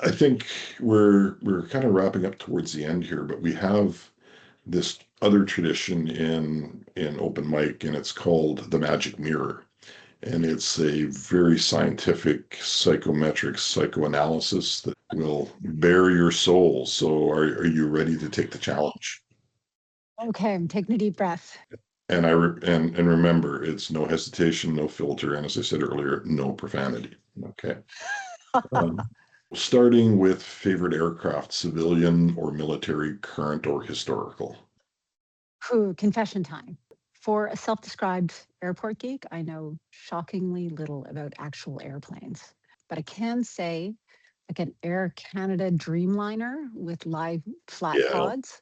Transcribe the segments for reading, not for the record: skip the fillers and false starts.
I think we're kind of wrapping up towards the end here, but we have this other tradition in open mic, and it's called the magic mirror. And it's a very scientific psychometric psychoanalysis that will bare your soul. So are you ready to take the challenge? Okay, I'm taking a deep breath. And remember, it's no hesitation, no filter, and as I said earlier, no profanity. Okay. Um, Starting with favorite aircraft, civilian or military, current or historical. Confession time. For a self-described airport geek, I know shockingly little about actual airplanes, but I can say like an Air Canada Dreamliner with live flat Yeah. pods,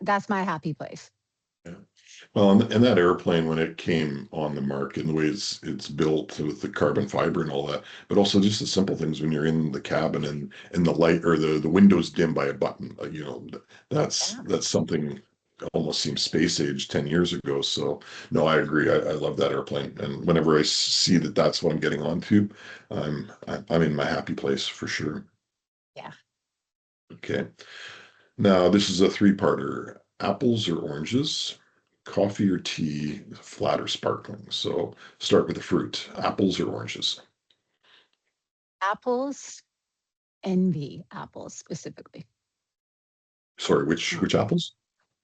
that's my happy place. Yeah. Well, and that airplane when it came on the market, and the way it's built with the carbon fiber and all that, but also just the simple things when you're in the cabin and the light or the windows dim by a button, that's Yeah. that's something almost seems space age 10 years ago. So no, I agree. I love that airplane, and whenever I see that that's what I'm getting onto, I'm in my happy place for sure. Yeah. Okay. Now, this is a three-parter. Apples or oranges, coffee or tea, flat or sparkling. So start with the fruit. Apples or oranges. Apples, envy apples specifically. Sorry, which Um, apples?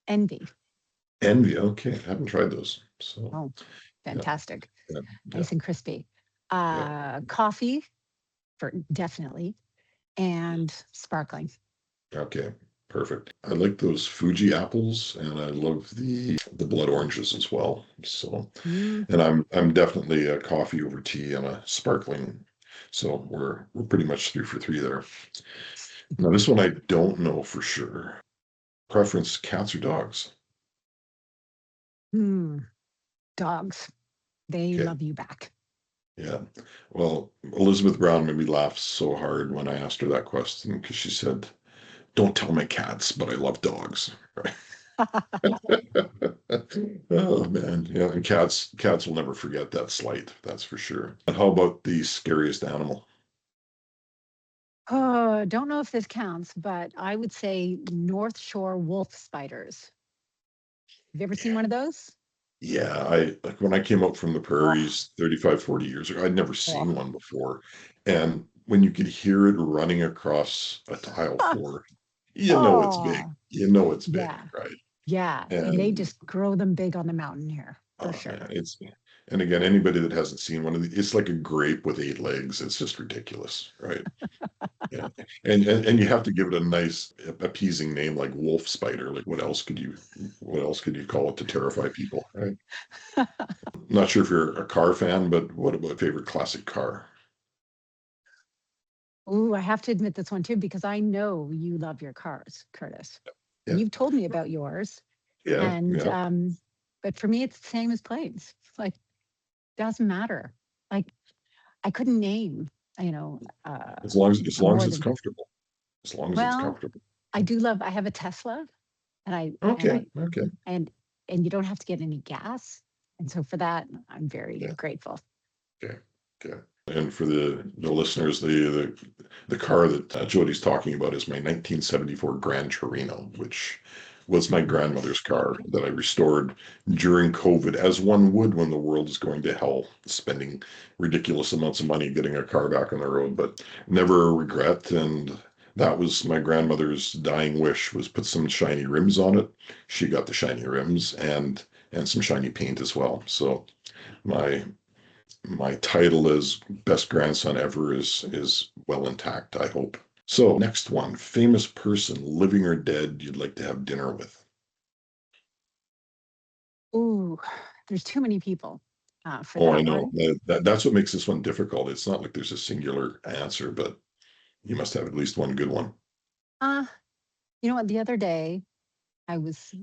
envy. Envy. Okay, I haven't tried those. So Oh, yeah, fantastic. yeah, yeah, Nice and crispy. yeah. Coffee for definitely, and sparkling. Okay, perfect. I like those Fuji apples, and I love the blood oranges as well. So, Mm. and I'm definitely a coffee over tea and a sparkling. So we're pretty much 3 for 3 there. Now, this one I don't know for sure. Preference cats or dogs? Hmm. Dogs, they Okay. love you back. Yeah. Well, Elizabeth Brown made me laugh so hard when I asked her that question because she said, "Don't tell my cats, but I love dogs." Right. Oh man. Yeah. And cats will never forget that slight. That's for sure. And how about the scariest animal? Oh, don't know if this counts, but I would say North Shore wolf spiders. Have you ever seen one of those? Yeah, I like when I came up from the Oh, prairies 35, 40 years ago, I'd never seen oh. one before. And when you could hear it running across a tile floor, you know it's big. Oh, You know it's big, yeah, right? yeah. And they And just grow them big on the mountain here for oh sure. man, and again, anybody that hasn't seen one of these, it's like a grape with 8 legs. It's just ridiculous, right? Yeah. And you have to give it a nice appeasing name like wolf spider. Like what else could you call it to terrify people, right? Not sure if you're a car fan, but what about favorite classic car? Ooh, I have to admit this one too, because I know you love your cars, Curtis. And Yeah, you've told me about yours. yeah, And yeah, but for me it's the same as planes. It's like doesn't matter. Like I couldn't name, as long as more it's than comfortable. As long as it's well, comfortable. I have a Tesla and I and Okay, I okay, and you don't have to get any gas. And so for that, I'm very yeah, grateful. okay, okay. And for the listeners, the car that Jody's talking about is my 1974 Grand Torino, which was my grandmother's Nice. car that I restored during COVID, as one would when the world is going to hell, spending ridiculous amounts of money getting a car back on the road, but never a regret. And that was my grandmother's dying wish was put some shiny rims on it. She got the shiny rims and some shiny paint as well. So my my title as best grandson ever is well intact, I hope. So next one, famous person, living or dead, you'd like to have dinner with. Ooh, there's too many people for Oh, I that know. one. That's what makes this one difficult. It's not like there's a singular answer, but you must have at least one good one. Uh, you know what? The other day I was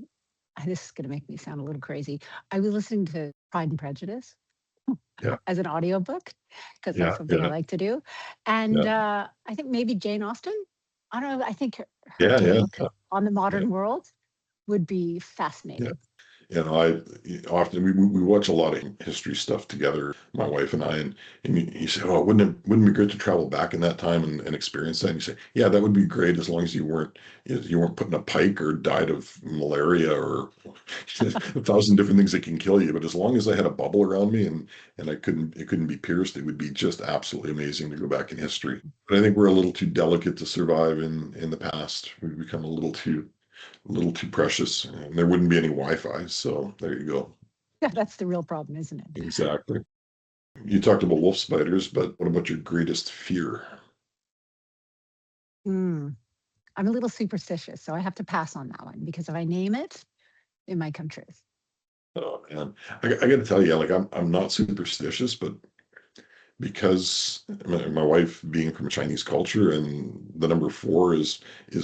this is going to make me sound a little crazy. I was listening to Pride and Prejudice Yeah, as an audiobook because that's yeah, something I yeah, like to do. And yeah, I think maybe Jane Austen, I don't know, I think her yeah, yeah, take yeah, on the yeah, modern world would be yeah. fascinating. I often we watch a lot of history stuff together, my wife and I, and you say, oh, wouldn't it be great to travel back in that time and experience that? And you say, yeah, that would be great as long as you weren't put in a pike or died of malaria or a thousand different things that can kill you. But as long as I had a bubble around me and it couldn't be pierced, it would be just absolutely amazing to go back in history. But I think we're a little too delicate to survive in the past. We've become a little too precious, and there wouldn't be any Wi-Fi. So there you go. Yeah, that's the real problem, isn't it? Exactly. You talked about wolf spiders, but what about your greatest fear? Hmm. I'm a little superstitious, so I have to pass on that one because if I name it, it might come true. Oh man, I got to tell you, like I'm not superstitious, but because my wife being from Chinese culture and the number four is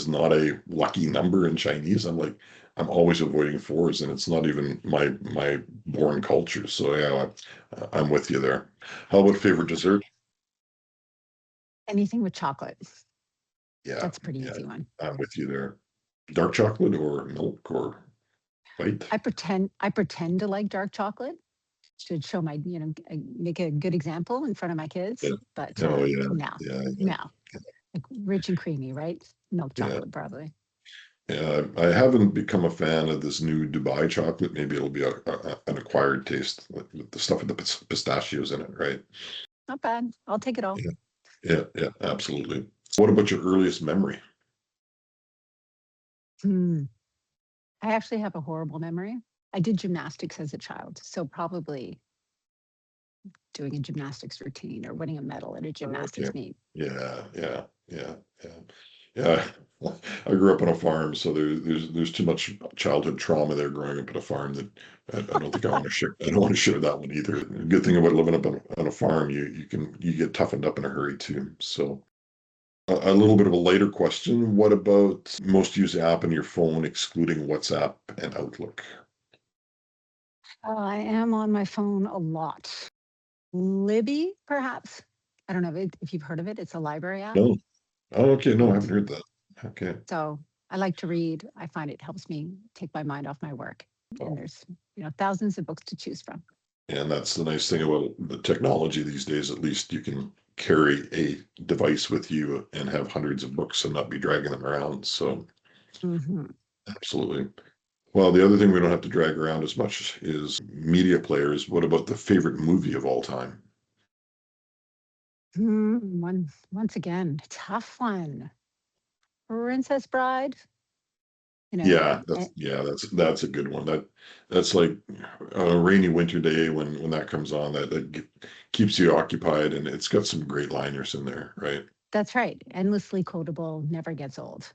not a lucky number in Chinese, I'm always avoiding fours, and it's not even my born culture. So yeah, I'm with you there. How about favorite dessert? Anything with chocolate, Yeah, that's a pretty yeah, easy one. I'm with you there. Dark chocolate or milk or white? I pretend to like dark chocolate to show my, make a good example in front of my kids. Yeah. But Oh yeah, no, yeah, yeah, no, like rich and creamy, right? Milk yeah. chocolate, probably. Yeah, I haven't become a fan of this new Dubai chocolate. Maybe it'll be an acquired taste, with the stuff with the pistachios in it, right? Not bad. I'll take it all. Yeah, yeah, yeah, absolutely. What about your earliest memory? Hmm. I actually have a horrible memory. I did gymnastics as a child, so probably doing a gymnastics routine or winning a medal at a Okay. gymnastics meet. Yeah, yeah, yeah, yeah, yeah. I grew up on a farm, so there's too much childhood trauma there growing up on a farm that I don't think I want to share. I don't want to share that one either. The good thing about living up on a farm, you get toughened up in a hurry too. So a little bit of a lighter question. What about most used app on your phone, excluding WhatsApp and Outlook? I am on my phone a lot. Libby, perhaps. I don't know if you've heard of it. It's a library app. No. Oh, okay. No, I And haven't heard that. Okay. so I like to read. I find it helps me take my mind off my work. And Oh, there's, thousands of books to choose from. and that's the nice thing about the technology these days. At least you can carry a device with you and have hundreds of books and not be dragging them around. So, Hmm. absolutely. Well, the other thing we don't have to drag around as much is media players. What about the favorite movie of all time? Once again, tough one. Princess Bride, you know, Yeah, eh, that's a good one. That's like a rainy winter day when that comes on. That keeps you occupied, and it's got some great liners in there, right? that's right. Endlessly quotable, never gets old.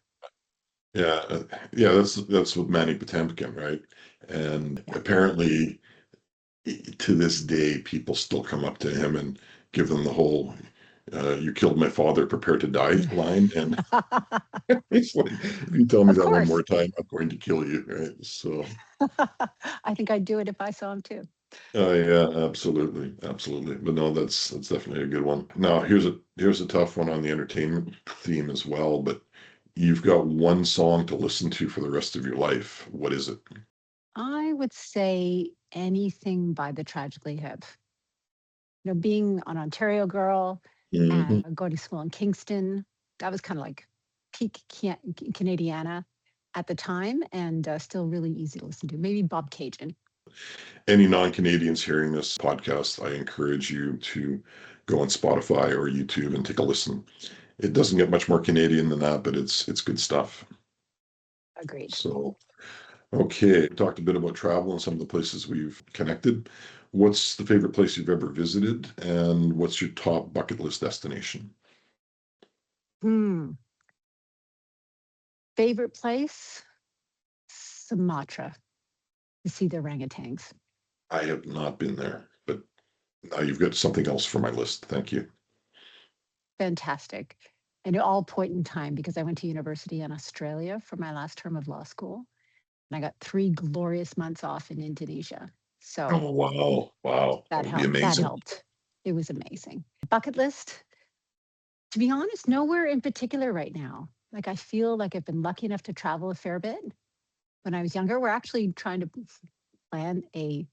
Yeah, yeah. That's with Manny Patinkin, right? And Yeah. apparently, to this day, people still come up to him and give them the whole "You killed my father, prepare to die" line, and it's like, if you tell me Of that one course. more time, I'm going to kill you, right? So. I think I'd do it if I saw him too. Oh yeah, absolutely, absolutely. But no, that's definitely a good one. Now here's a tough one on the entertainment theme as well. But you've got one song to listen to for the rest of your life. What is it? I would say anything by the Tragically Hip. Being an Ontario girl Hmm. and going to school in Kingston, that was kind of like peak Canadiana at the time and still really easy to listen to. Maybe Bob Cajun. Any non-Canadians hearing this podcast, I encourage you to go on Spotify or YouTube and take a listen. It doesn't get much more Canadian than that, but it's good stuff. Agreed. So okay, we talked a bit about travel and some of the places we've connected. What's the favorite place you've ever visited, and what's your top bucket list destination? Hmm. Favorite place? Sumatra to see the orangutans. I have not been there, but now you've got something else for my list. Thank you. Fantastic. And at all point in time, because I went to university in Australia for my last term of law school, and I got 3 glorious months off in Indonesia. So Oh wow, wow, that that would be helped. That amazing. helped. It was amazing. Bucket list, to be honest, nowhere in particular right now. Like I feel like I've been lucky enough to travel a fair bit. When I was younger, we're actually trying to plan a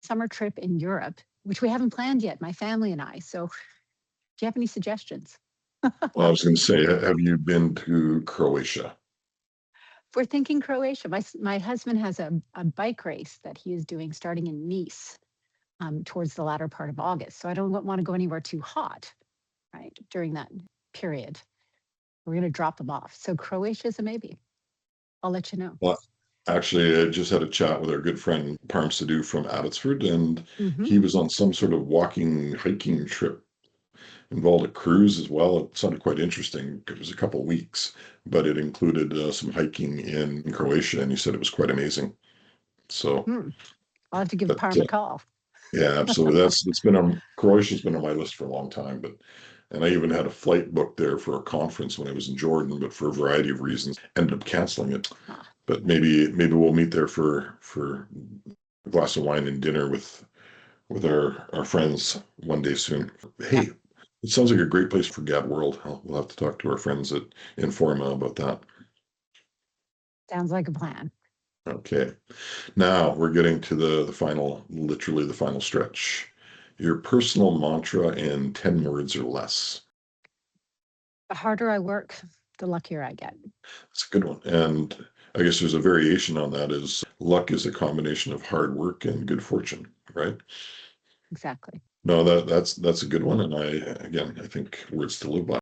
summer trip in Europe, which we haven't planned yet, my family and I. So, do you have any suggestions? Well, I was going to say, have you been to Croatia? We're thinking Croatia. My husband has a bike race that he is doing starting in Nice towards the latter part of August. So I don't want to go anywhere too hot, right, during that period. We're going to drop them off. So Croatia is a maybe. I'll let you know. Well, actually, I just had a chat with our good friend Parm Sidhu from Abbotsford, and Mhm. he was on some sort of walking, hiking trip. Involved a cruise as well. It sounded quite interesting. It was a couple of weeks, but it included some hiking in Croatia, and he said it was quite amazing. So, Hmm. I'll have to give but Parm a call. yeah, absolutely. It's been on Croatia's been on my list for a long time, but and I even had a flight booked there for a conference when I was in Jordan, but for a variety of reasons, ended up canceling it. Ah, But maybe we'll meet there for a glass of wine and dinner with our friends one day soon. yeah, Hey, it sounds like a great place for Gad World. We'll have to talk to our friends at Informa about that. sounds like a plan. Okay. Now we're getting to the final, literally the final stretch. Your personal mantra in 10 words or less. The harder I work, the luckier I get. That's a good one. And I guess there's a variation on that is luck is a combination of hard work and good fortune, right? Exactly. No, that's a good one. And I think words to live by.